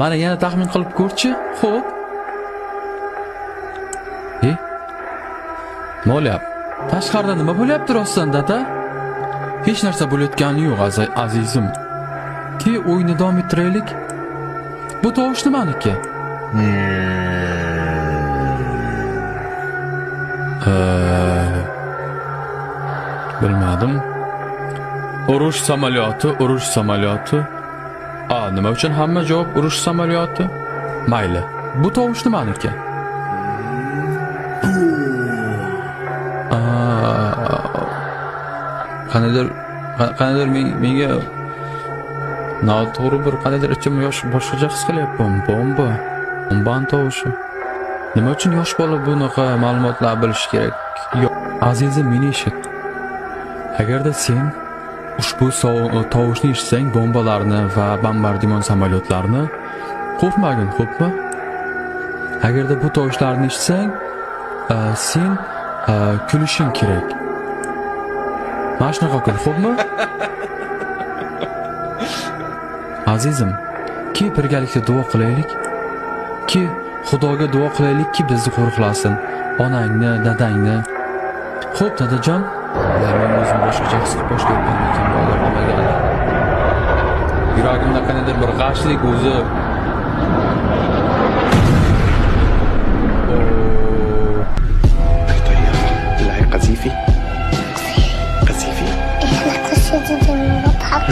Mana yana taxmin qilib ko'rchi. Xo'p. Nima bo'lyapti? Tashqarida nima bo'lyapti rostdan dada? Hech narsa bo'layotgani yo'q azizim. O'yinni davom ettiraylik. Bu tovush nimaniki? Bilmadim. Urush samolyoti. Nima uchun hamma javob urush samolyoti? Mayli. Bu tovush nimaniki? Qanday menga noto'g'ri bir qanday ichim boshqacha his qilyapman. Bombani tovushi. Nima uchun yosh bola bunaqa ma'lumotlar bilish kerak? Yo'q, azizim, meni eshit. Agarda sen ushbu tovushni eshitsang, bombalarni va bombardimon samolyotlarni qo'rqmagin, xo'pmi? Agarda bu tovushlarni eshitsang, sen kulishing kerak. Mana shunaqa qil, xo'pmi? Azizim, birgalikda duo qilaylik. Xudoga duo qilaylikki, bizni qo'riqlasin. Onangni, dadangni. Xo'p, dadajon. Men o'zim boshqacha his qilib boshlayapman ekan, bolalar nimaga? Yuragimda qanday bir g'ashlik o'zi. لا قذيفي. احنا قصة المطعم.